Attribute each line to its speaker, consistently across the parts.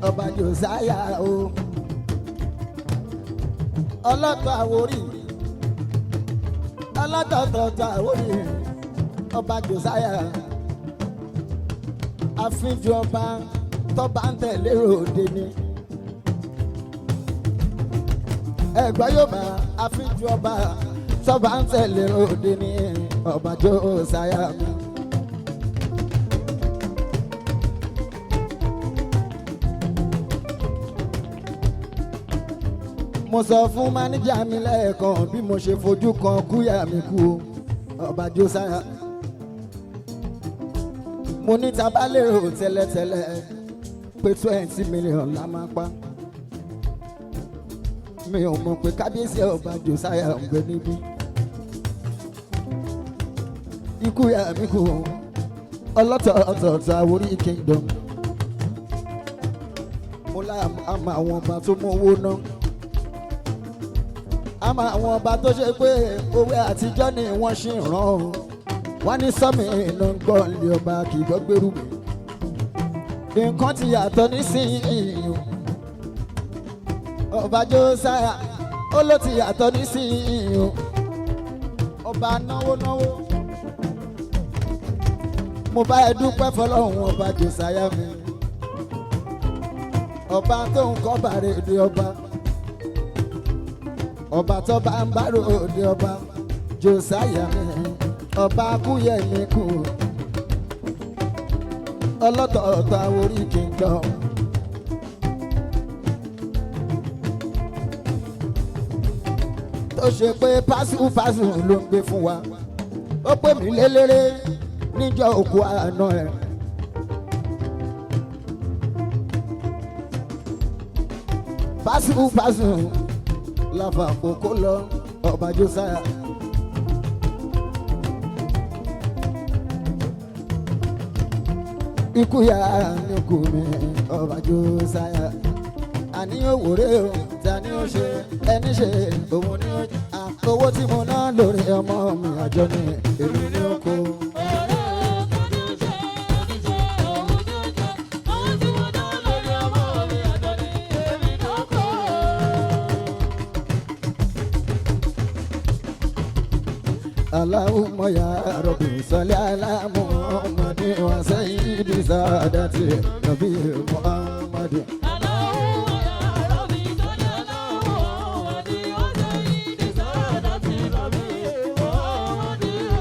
Speaker 1: ọba Josiah o oloto awori oloto awori ọba Josiah àfínjú ọba tọ́ba ń tẹ̀lé ròde ni ẹ̀gbọ́n yóò bá àfínjú ọba tọ́ba ń tẹ̀lé ròde ni ọba Josiah mi. mo sọ fún máníjà mi lẹ́ẹ̀kan bí mo ṣe fojú kan kúyà mi kú ọba Josiah. mo ní tabalérò tẹ́lẹ̀tẹ́lẹ̀ pé 20 million la máa pa mi ò mọ̀ pé kábíyèsí ọba Josiah ń gbé níbí. ikú ya mi kú ọlọ́tọ̀ọ̀tọ̀ Àwórì kingdom. mo lá àmọ́ àwọn ọba tó mú owó náà àmọ́ àwọn ọba tó ṣe pé owó àtijọ́ ni wọ́n ṣì ń rán o wọ́n ní sọ́mi iná ń gbọ́ ilé ọba kì í gbọ́ gbèrú mi. nǹkan ti yàtọ̀ nísìnyí ọba Josiah ó ló ti yàtọ̀ nísìnyí ọba náwó náwó. mo bá ẹ dúpẹ́ fọlọ́run ọba Josiah mi ọba tó ń kọ́ bàrẹ̀ èdè ọba tó bá ń bá ròde ọba Josiah mi ọba kúyẹ̀ mi kú ọlọ́tọ̀ọ̀tọ̀ Àwórì kingdom. tó ṣe pé pásù ló ń gbé fún wa ó pè mí lélẹ́rẹ́ níjọ́ òkú àná ẹ̀. pásù làfà kókó lọ ọba Josiah. ikú ya ní kú mi ọba Josiah. àní òwúrẹ́ o tani ó ṣe ẹni ṣe òun ní owó tí mo ná lórí ọmọ mi àjọ ni èmi ní oko. Allahumma ya Rabbi salli ala Muhammadin wa sayyidi sadati Nabi Muhammadin.
Speaker 2: Allahumma ya Rabbi salli ala Muhammadin wa sayyidi sadati Nabi Muhammadin.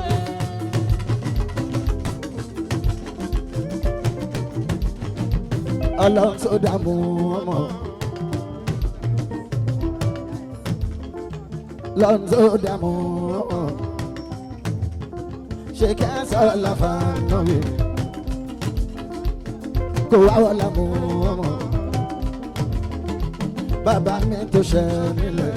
Speaker 1: Allah tó dààmú ọmọ lọ́n tó dààmú ọmọ. ṣe kẹ́sọ̀ lọ́fà nọ́bì kó wá wọlé mú ọmọ bàbá mi tó ṣe nílẹ̀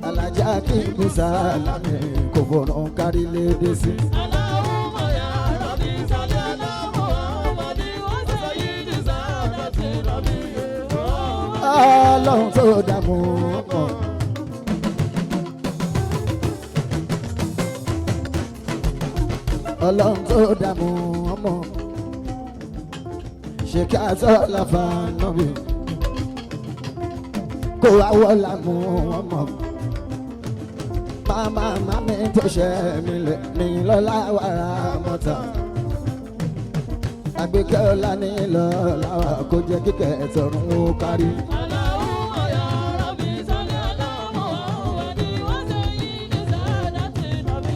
Speaker 1: alájà kí n kú sálámì kò fọ̀rọ̀ kárí lédè sí.
Speaker 2: Allahumma ya Rabbi salli ala Muhammadin wa sayyidi sadati Nabi Muhammadin.
Speaker 1: Ọlọ́run tó dààmú ọmọ. Ọlọ́run tó dààmú ọmọ ṣe kí àtọ́lá fa nọ́bì kó wá wọ́lá mú ọmọ màmá mi tó ṣe mí lẹ̀ ní lọ́lá wàrà mọ́ta àgbékẹ́ ọ̀la ní lọ́lá wà kó jẹ́ kíkẹ́ tọ̀run ó kárí.
Speaker 2: Allahumma ya Rabbi salli ala Muhammadin wa sayyidi sadati Nabi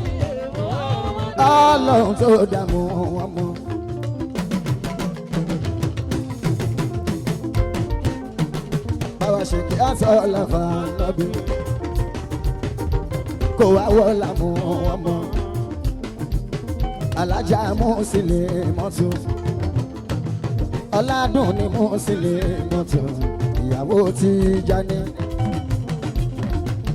Speaker 2: Muhammadin.
Speaker 1: Ọlọ́run tó dààmú ọmọ. Báwa ṣe kí á sọ lọ́fà lọ́bí kó wá wọ́lá mú ọmọ. Alhaja Muslimat Olatundun ni Muslimat ìyàwó Tijani.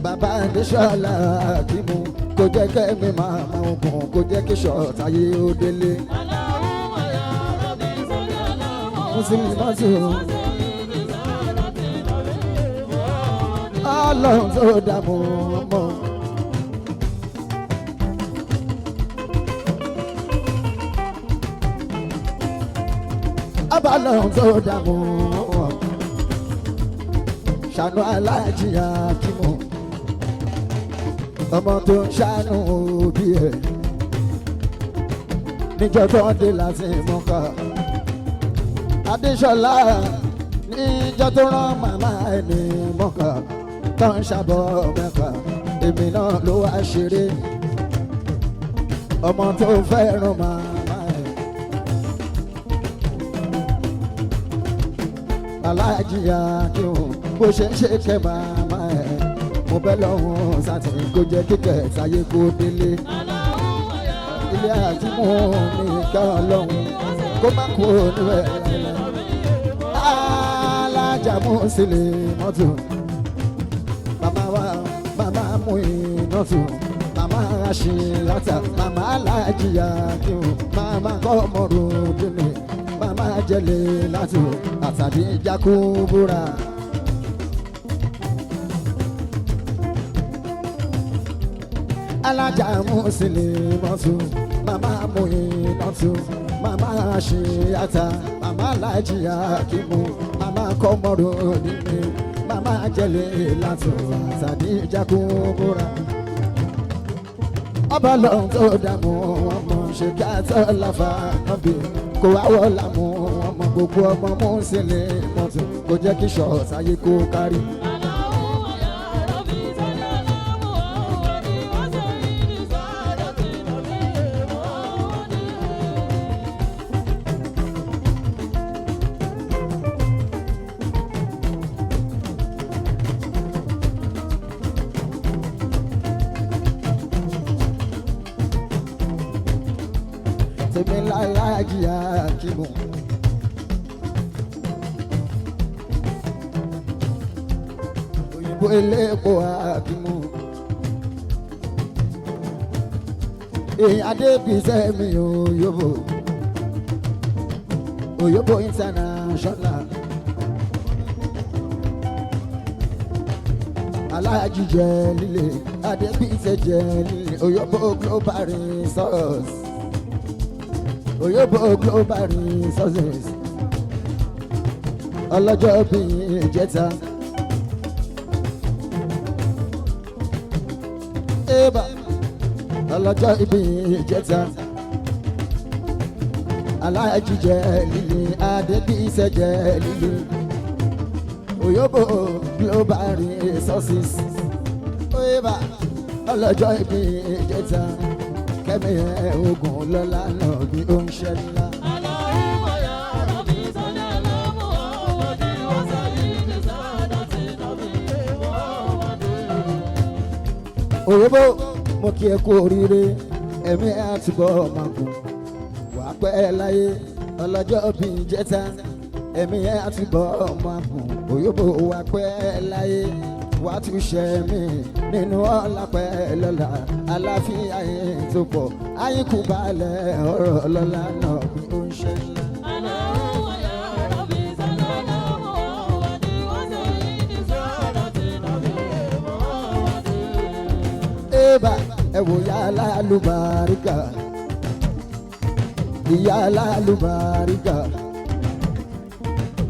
Speaker 1: Bàbá Adéṣọ́lá Akímú kò jẹ́ kẹ́mi máa ogun kò jẹ́ kí ṣọ̀tá yé ó délé.
Speaker 2: Allahumma ya Rabbi salli ala
Speaker 1: Muslimat
Speaker 2: Muhammadin wa sayyidi sadati Nabi Muhammadin.
Speaker 1: Ọlọ́run tó dààmú ọmọ. Abalọ́run tó dààmú wọn. Ṣàánú Alhaji Akimu. Ọmọ tó ń ṣàánú òbí ẹ̀. Níjọ́ tó ń dé láti Mọ́kà. Adéṣọlá níjọ́ tó rán màmá ẹ̀ ní Mọ́kà. Tó ń ṣàbọ̀ Mẹ́kà. Èmi náà ló wá ṣeré. Ọmọ tó fẹ́ràn màmá ẹ̀. Alhaji Akimu bó ṣe ń ṣe kẹ́ màmá ẹ̀. Mo bẹ̀ lọ́hùn sátì kó jẹ́ kíkẹ́ sáyé kó délé. Ilé Akimu ní ìka ọlọ́run kó má kú níbẹ̀. Alhaja Muslimat màmá wa màmá Muinat màmá Ashirata màmá Alhaji Akimu màmá Komorudini màmá Jelilatu àtàdé Jakubura. Alhaja Muslimat màmá Muinat màmá Ashirata màmá Alhaji Akimu màmá Komorudini màmá Jelilatu àtàdé Jakubura. Ọba lọ́run tó dààmú ọmọ ṣe kí àtọ́ láfa nọ́bì kó wáwọ́ làmú ọmọ gbogbo ọmọ Muslimat kó jẹ́ kí ṣọ̀ọ́sáyé kó kárí. Tèmi Alhaji Akimu. Òyìnbó elépo Akimu. Èyàn Adébísẹ́ mi Òyòbó. Òyòbó international. Alhaji jẹ́ líle. Adébísẹ́ jẹ́ líle. Òyòbó global resource. Òyìnbó global resources ọlọ́jọ́ bí ìjẹta. Eba ọlọ́jọ́ bí ìjẹta. Alhaji jẹ́ líle Adébísẹ́ jẹ́ líle. Òyìnbó global resources. Eba ọlọ́jọ́ bí ìjẹta. Kẹ́mi ogun lọ́la náà bí ó ń ṣe ńlá. Òyìnbó mo kí ẹ kú oríire ẹ̀mí àtúbọ̀ máa kú wà pẹ́ láyé ọlọ́jọ́ bí ìjẹta ẹ̀mí àtúbọ̀ máa kú òyìnbó wà pẹ́ láyé wà tún ṣe mí nínú ọ̀la pẹ́ lọ́la àlàáfíà yẹn tó pọ̀ àyíkú balẹ̀ ọ̀rọ̀ lọ́la náà bí ó ń ṣe ńlá. Eba ẹ wò ya alálùbáríkà ìyá alálùbáríkà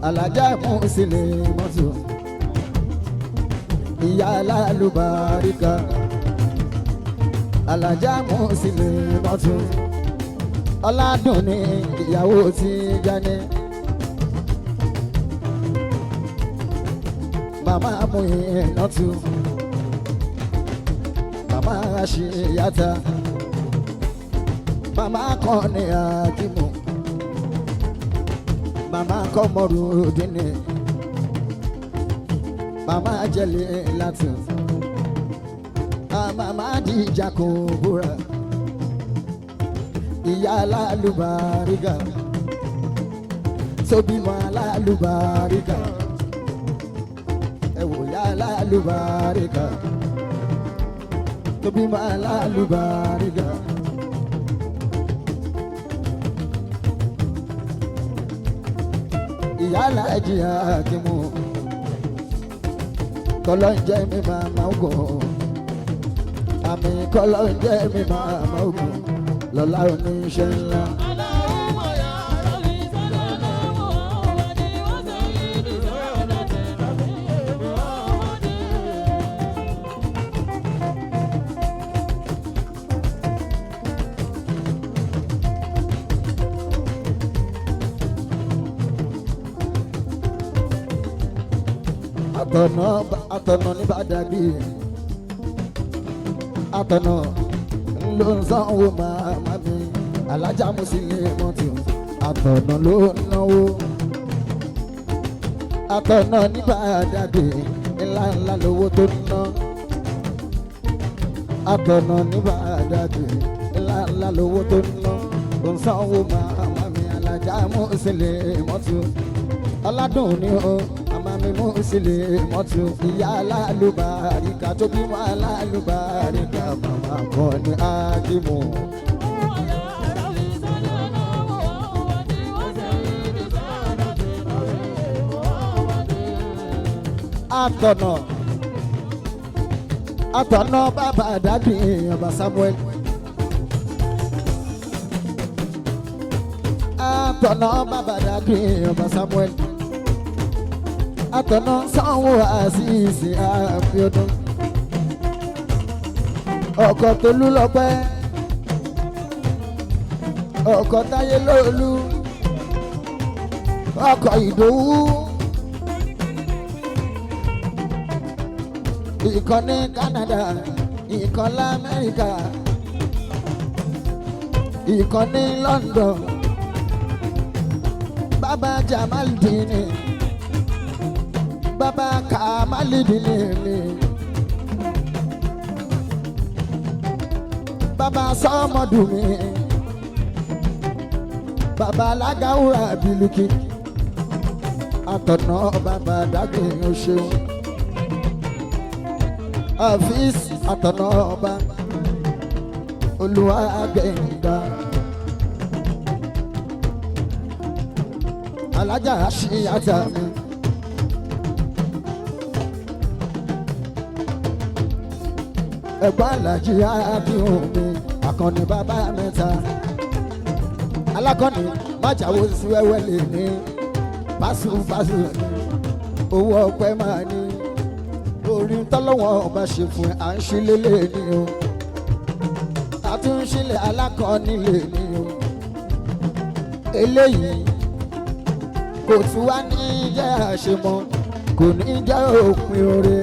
Speaker 1: Alhaja Muslimat ìyá alálùbáríkà Alhaja Muslimat Ọládùnní ìyàwó Tijani màmá Muinat màmá Ashirata màmá Kọ́ni Akimu màmá Komorudini màmá Jelilatu màmá Jakubura ìyá alálùbáríkà tó bímọ alálùbáríkà ẹ wò ìyá alálùbáríkà tó bímọ alálùbáríkà. Ìyá Alhaji Akimu kọ́lọ́ ń jẹ́ mi màmá ogun àmì kọ́lọ́ ń jẹ́ mi màmá ogun lọ́lá oníṣẹ́ ńlá. àtọ̀nà ní Bàdàgbé àtọ̀nà ló ń sanwó màmá mi Alhaja Muslimat àtọ̀nà ló ń náwó àtọ̀nà ní Bàdàgbé ńláńlá lówó tó ń ná àtọ̀nà ní Bàdàgbé ńláńlá lówó tó ń ná ló ń sanwó màmá mi Alhaja Muslimat ọládùn ni ó màmá mi Muslimat ìyá alálùbáríkà tó bímọ alálùbáríkà màmá kan ní ákímù. àtọ̀nà bàbá dàbí ọba Samuel àtọ̀nà bàbá dàbí ọba Samuel àtọ̀nà sanwó àṣìṣe àfihàn ọkọ̀ Tolú lọ́pẹ́ ọkọ̀ Táyé lólu ọkọ̀ Ìdòwú ìkan ní Canada ìkan l'Amẹ́ríkà ìkan ní London bàbá Jamaldini bàbá Kamalidini mi bàbá Sọmọdùnmí bàbá Alágàwúrà Bílíkì àtọ̀nà bàbá Dàgbé o ṣeun Hafiz àtọ̀nà ọba Olúwàgbẹ̀ngà Alhaja Àṣìyàtà mi ẹ̀gbọ́n Alhaji Akínwùn mi Àkànní bàbá mẹ́ta alákọ̀ọ́nì májàwó sí wẹ́wẹ́ lè ní pásùpásù owó ọpẹ́ máa ní orí tọ́lọ́wọ́n ọba ṣe fún ẹ à ń ṣílẹ̀ lè ní o àtúnṣílẹ̀ alákọ̀ọ́nì lè ní o eléyìí kò tún wá ní jẹ́ àṣemọ́ kò ní jẹ́ òpin oore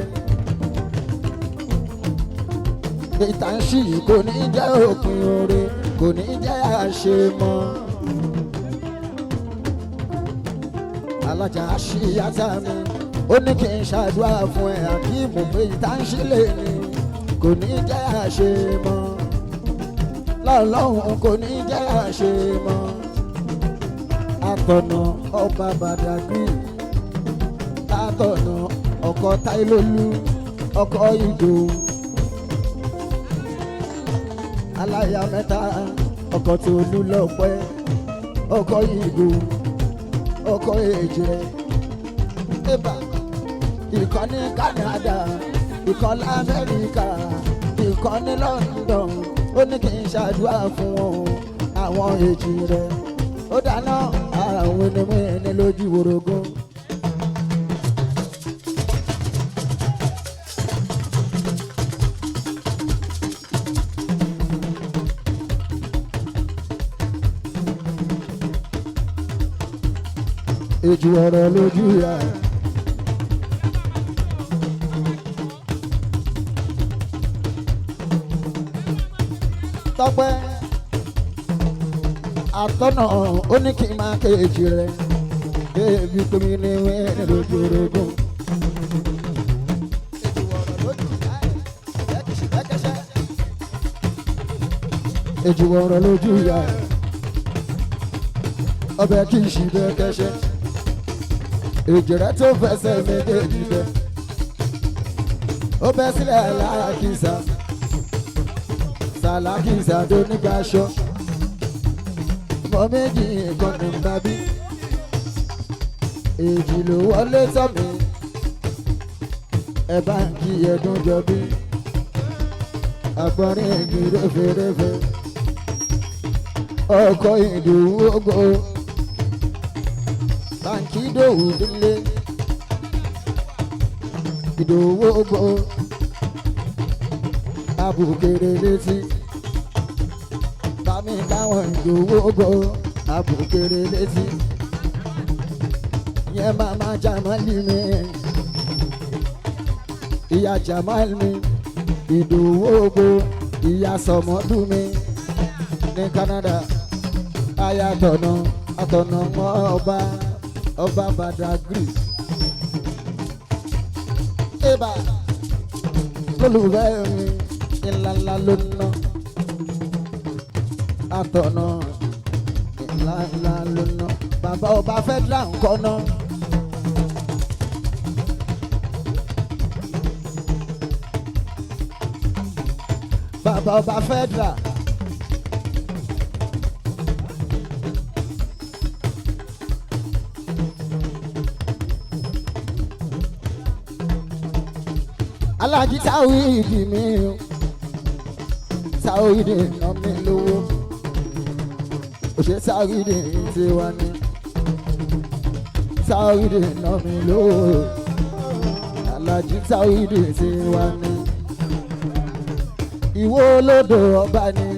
Speaker 1: ìtànṣí kò ní jẹ́ òpin oore kò ní jẹ́ àṣemọ́ Alhaja Àṣìyàtà mi ó ní kí n ṣàdúrà fún ẹ àkíìmù pé ìtànṣí lè ní kò ní jẹ́ àṣemọ́ lọ́lọ́hún kò ní jẹ́ àṣemọ́ àtọ̀nà ọba Bàdàgbé àtọ̀nà ọkọ̀ Táílólú ọkọ̀ Ìdòwú aláya mẹ́ta ọkọ̀ Tolú lọ́pẹ́ ọkọ̀ Ìdòwú ọkọ̀ Èjìrè ẹ̀bà ìkan ní Canada ìkan l'Amẹ́ríkà ìkan ní London ó ní kí n ṣàdúrà fún wọn àwọn Èjìrè ó dáná àwọn ènìyàn lójú orogún. Èjì ọ̀rọ̀ lójú ya Tọ́pẹ́ àtọ̀nà ó ní kí n máa kéjì rẹ̀ débi pé mi ní wẹ́ẹ̀rẹ̀ lójú orogún. Èjì ọ̀rọ̀ lójú ya ọbẹ̀ kì í ṣì bẹ́ẹ̀ kẹ́ṣẹ́ Èjìrè tó fẹsẹ̀ méjèèjì bẹ́ ó bẹ́ sílẹ̀ láàkísà sàlákísà tó nígbàṣọ mọ méjì nǹkan ní bábí Èjì ló wọlé tọ́ mi ẹ bá ń kí ẹdún jọ bí àgbọ̀nrín èjì réferéfe ọkọ̀ Ìdòwú ògo báńkì Ìdòwú délé Ìdòwú ògo abùkèrè létí bámi báwọn Ìdòwú ògo abùkèrè létí yẹn máa Jamali mi ìyá Jamal mi Ìdòwú Ògo ìyá Sọmọdún mi ní Canada aya àtọ̀nà mọ́ ọba Badagry eba lólùfẹ́ mi ńláńlá ló ná àtọ̀nà ńláńlá ló ná bàbá ọba federal nǹkan ná. Bàbá ọba federal Alhaji Tawhidi mi Tawhidi ná mi lówó òṣè Tawhidi tiwa ni Tawhidi ná mi lówó Alhaji Tawhidi tiwa ni Ìwó olódò ọba ni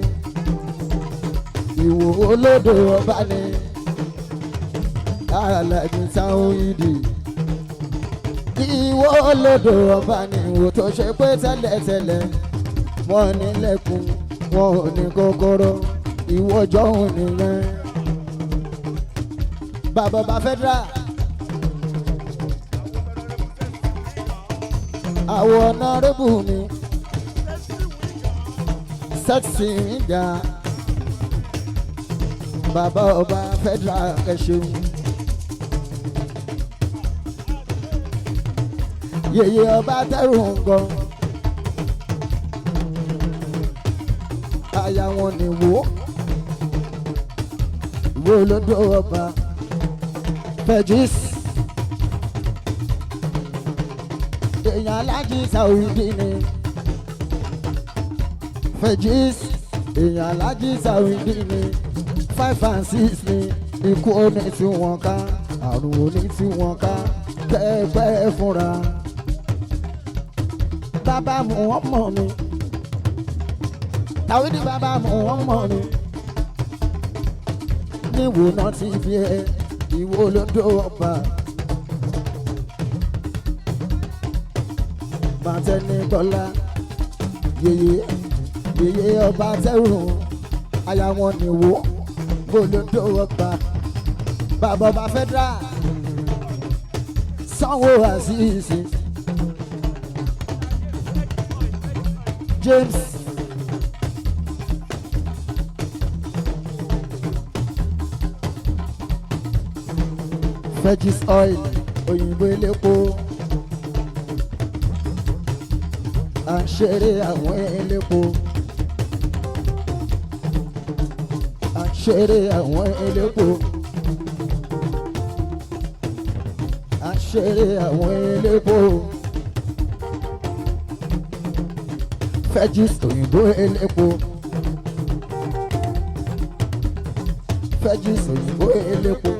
Speaker 1: Ìwó olódò ọba ni Alhaji Tawhidi Ìwó olódò ọba ni ìwò tó ṣe pé tẹ́lẹ̀tẹ́lẹ̀ wọ́n nílẹ̀kùn wọn ò ní kọ́kọ́rọ́ Ìwó jọ̀hún nìyẹn. Bàbá ọba federal àwọn ọ̀nàrẹ́bù mi sẹ́tì mi dá bàbá ọba federal ẹ ṣeun. Yèyé ọba tẹrù nǹkan aya wọn ni Ìwó olódò ọba Fejis èèyàn Alhaji Tawhidi ni Fejis èèyàn Alhaji Tawhidi ni 5 and 6 ni ikú oní tí wọ́n ká àrùn oní tí wọ́n ká pẹ́ẹ́pẹ́ fúnra. Bàbá mu wọ́n mọ̀ mi Tawhidi bàbá mu wọ́n mọ̀ mi níwò náà ti fi ẹ Ìwó olódò ọba bàtẹ́ni bọ́lá yèyé ọba tẹ́rù aya wọn ni Ìwó olódò ọba bàbá ọba federal sanwó àṣìṣe James Fejis oil òyìnbó elépo à ń ṣeré àwọn elépo à ń ṣeré àwọn elépo à ń ṣeré àwọn elépo Fejis òyìnbó elépo Fejis òyìnbó elépo.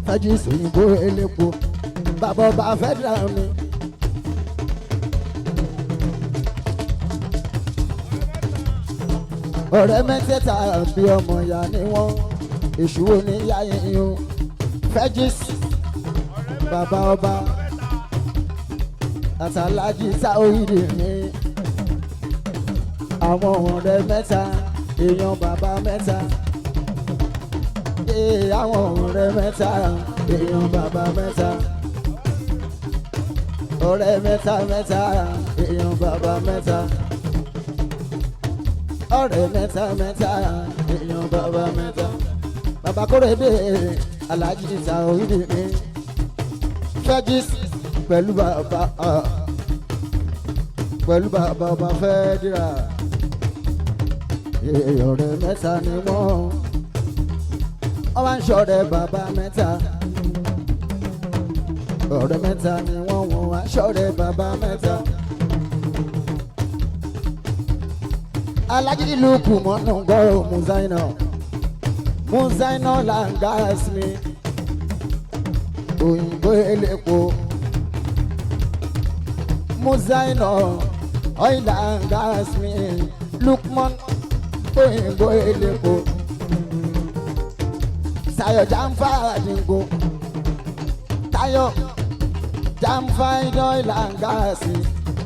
Speaker 1: Fejis òyìnbó elépo bàbá ọba federal mi. Ọ̀rẹ́ mẹ́tẹ̀ẹ̀ta bí ọmọ ìyá ni wọ́n èṣù wo ní yá yín o. Fejis bàbá ọba àti Alhaji Tawhidi mi. Àwọn ọ̀rẹ́ mẹ́ta èèyàn bàbá mẹ́ta. Àwọn ọ̀rẹ́ mẹ́ta èèyàn bàbá mẹ́ta. Ọ̀rẹ́ mẹ́ta èèyàn bàbá mẹ́ta. Ọ̀rẹ́ mẹ́ta èèyàn bàbá mẹ́ta. Bàbá Kórèdé Alhaji Tawhidi mi. Fejis pẹ̀lú bàbá ọba federal. Ọ̀rẹ́ mẹ́ta ni wọ́n. Wọ́n máa ń ṣọ̀rẹ́ bàbá mẹ́ta. Ọ̀rẹ́ mẹ́ta ni wọ́n wá ṣọ̀rẹ́ bàbá mẹ́ta. Alhaji Luku mọ́nà gbọ́rọ̀ Muzaina langas mi. Òyìnbó elépo Muzaina oil and gas mi. Lukman òyìnbó elépo Tayo Jamfa Adingo Tayo Jamfa oil and gas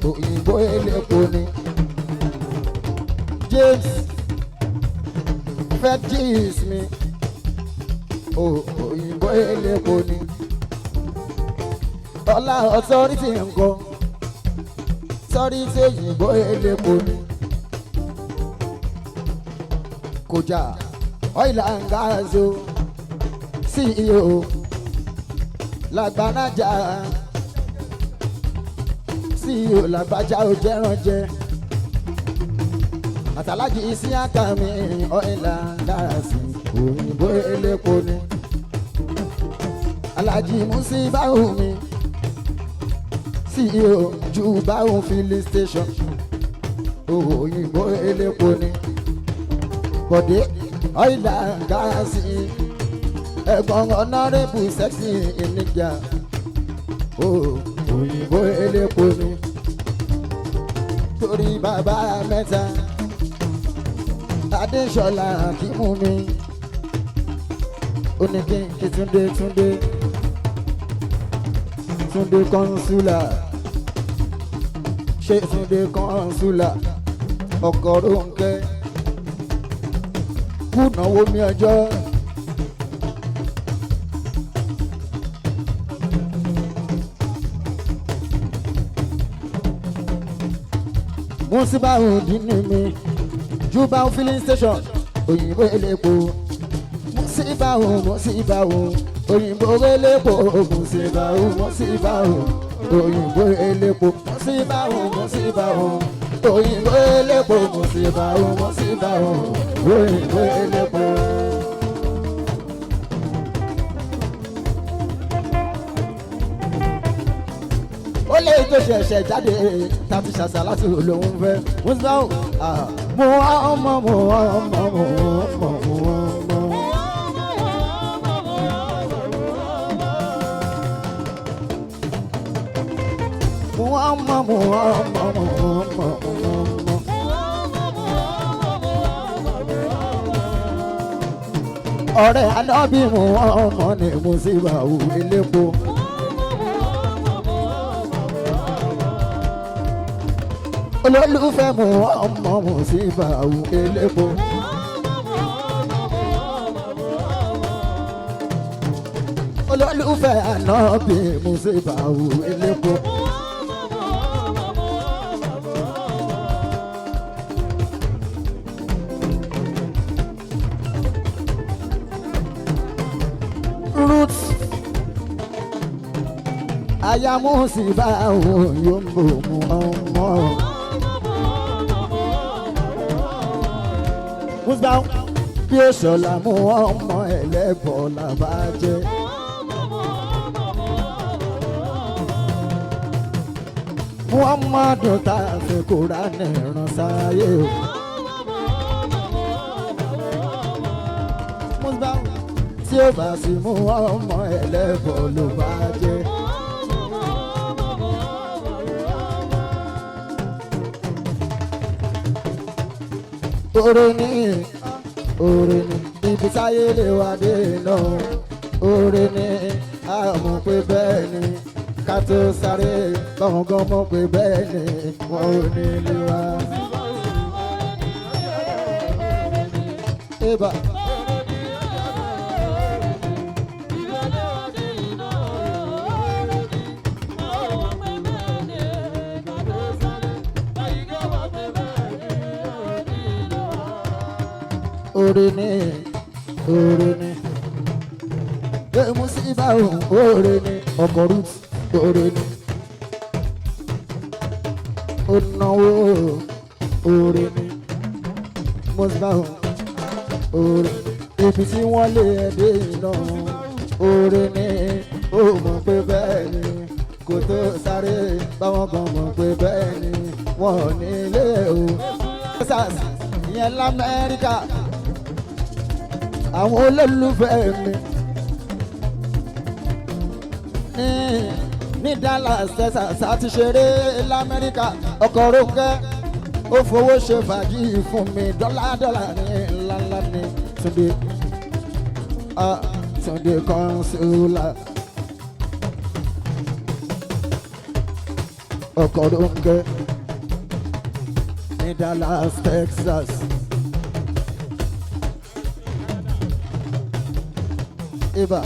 Speaker 1: òyìnbó elépo ni James Fedis mi òyìnbó elépo ni Ọlá authority nǹkan sọ́rí tí òyìnbó elépo ni Kọjá oil and gas o CEO Lágbánájà CEO Lágbájá ò jẹ́rànjẹ́ àtàlájì Isiaka mi oil and gas òyìnbó elépo ni Alhaji Muslimat mi CEO Jubahun filling station òyìnbó elépo ni Bọ̀dé oil and gas ẹ̀gbọ́n honorable sexy ìníjà òyìnbó elépo ni torí bàbá mẹ́ta Adéṣọlá Akímú mi oníkínkí Túndé kọ́nsúlà ṣé Túndé kọ́nsúlà ọkọ̀ Rónkẹ́ kùnàwó mi ọjọ́. Musibahun dínú mi Jubahun filling station òyìnbó elépo Musibahun òyìnbó elépo Musibahun òyìnbó elépo Musibahun òyìnbó elépo Musibahun òyìnbó elépo. Ó lè tó ṣẹ̀ṣẹ̀ jáde tàbí ṣàṣà láti olóhùn fẹ́ Musibahun mo wá ọmọ. Ọ̀rẹ́ Ànábì mo ọmọ ni Musibahun elépo. Olólùfẹ́ mu ọmọ Musibahun elépo. Olólùfẹ́ Ànábì Musibahun elépo. Roots Aya Musibahun yóò mú ọmọ. Musibahun bí ó ṣọlá mú ọmọ ẹlẹ́bọ̀ làbájẹ́. Muhammadu tá a fi Kùránì rán sáyé o. Musibahun tí ó bá sì mú ọmọ ẹlẹ́bọ̀ ló bá jẹ́. Oore ni ibi táyé lè wá dé náà. Oore ni a mọ̀ pé bẹ́ẹ̀ ni ká tó sáré gbọ̀ngàn mọ̀ pé bẹ́ẹ̀ ni wọ́n ò ní lè wá. Eba. Oore ni Musibahun oore ni ọkọ̀ root oore ni onáwó oore ni Musibahun oore ibi tí wọ́n lé ẹdẹ iná oore ni ó mọ̀ pé bẹ́ẹ̀ ni kò tó sáré báwọn kan mọ̀ pé bẹ́ẹ̀ ni wọ́n ò ní ilé o. Texas ìyẹn l'Amẹ́ríkà àwọn olólùfẹ́ mi ní Dallas Texas àti ṣeré l'Amẹ́ríkà ọkọ̀ Rónkẹ́ ó fowó ṣe fàájì fún mi dọ́là ní ńláńlá ní Túndé Túndé kọ́ńsúlà ọkọ̀ ló ń gẹ́ ní Dallas, Texas. Eba.